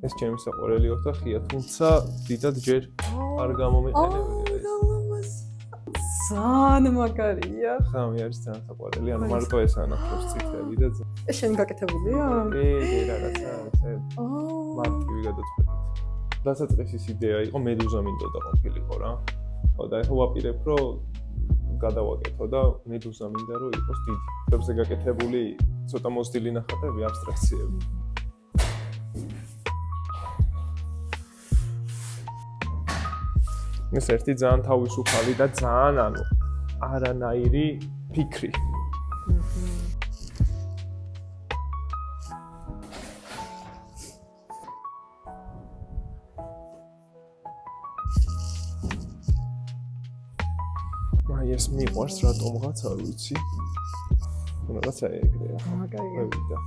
ეს ჩემი საყვარელი ოთახია, თუმცა დიდად ჯერ არ გამომიყენებია ეს. ძალიან მაგარია. ხა მე არის ძალიან საყვარელი, ანუ მარტო ეს ანახავს წითელი და ეს შენ გაკეთებულია? რაღაცა ეს მარტივი გადაწყვეტით. დასაწყისის იდეა იყო მედუზა მინდოდა ყოფილიყო რა. ხო და ეხლა ვაპირებ რომ გადავაკეთო და მედუზა მინდა რომ იყოს დიდი.ებზე გაკეთებული ცოტა მოსდილი ნახატები, აბსტრაქციები. ეს ერთი ძალიან თავისუფალი და ძალიან ანუ არანაირი ფიქრი. აი ეს მიყვარს რატომღაც არ ვიცი. რაღაცა ეგრეა. მაგარია.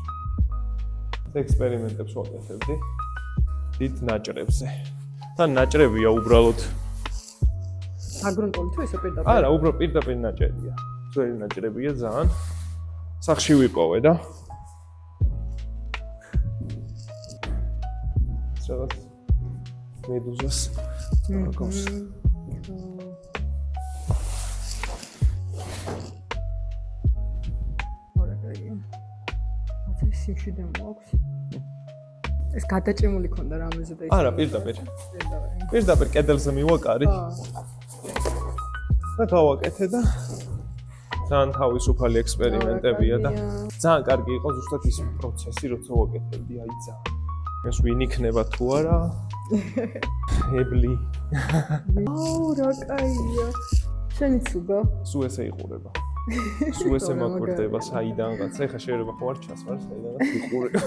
ექსპერიმენტებს ვაკეთებდი დიდ ნაჭრებზე. თან ნაჭრებია უბრალოდ აგრონტული თუ ისე პირდაპირ? არა, უბრალოდ პირდაპირ ნაჭერია. ძველი ნაჭრებია ძალიან. სახში ვიპოვე და რაღაც მედუზას გავს. სიმშვიდე მოაქვს. ეს გადაჭიმული ქონდა რამეზე და ის. არა, პირდაპირ. პირდაპირ კედელზე მივაკარი. და გავაკეთე და ძალიან თავისუფალი ექსპერიმენტებია და ძალიან კარგი იყო ზუსტად ის პროცესი, როცა ვაკეთებდი, აი ძალიან. ეს ვინ იქნება თუ არა? ებლი. აუ, რა კაია. შენი ცუდა. სულ ესე იყურება. სულ ესე მაკვირდება საიდანღაც. ეხლა შეიძლება ხო არ ჩასვარ საიდანღაც იყურება.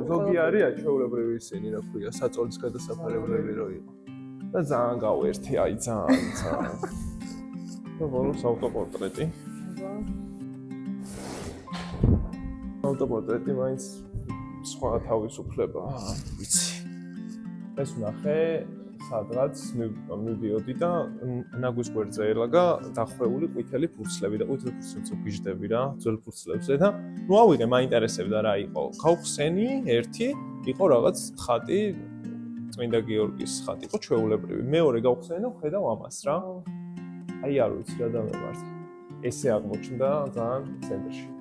ზოგი არის ჩვეულებრივი ისინი, რა ქვია, საწოლის გადასაფარებლები რო იყო. და ძალიან გავერთი, აი ძალიან. და ბოლოს ავტოპორტრეტი. ავტოპორტრეტი მაინც სხვა თავისუფლებაა, ვიცი. ეს ვნახე სადღაც მივდიოდი და ნაგვის გვერდზე ელაგა დახვეული ყვითელი ფურცლები და ყვითელი ფურცლებს ვიждები რა, ძველ ფურცლებზე და ნუ ავიღე, მაინტერესებდა რა იყო. გავხსენი ერთი, იყო რაღაც ხატი, წმინდა გიორგის ხატი იყო ჩვეულებრივი. მეორე გავხსენი და ხედავ ამას რა. აი არ ვიცი რა დამემართა. ესე აღმოჩნდა ძალიან ცენტრში.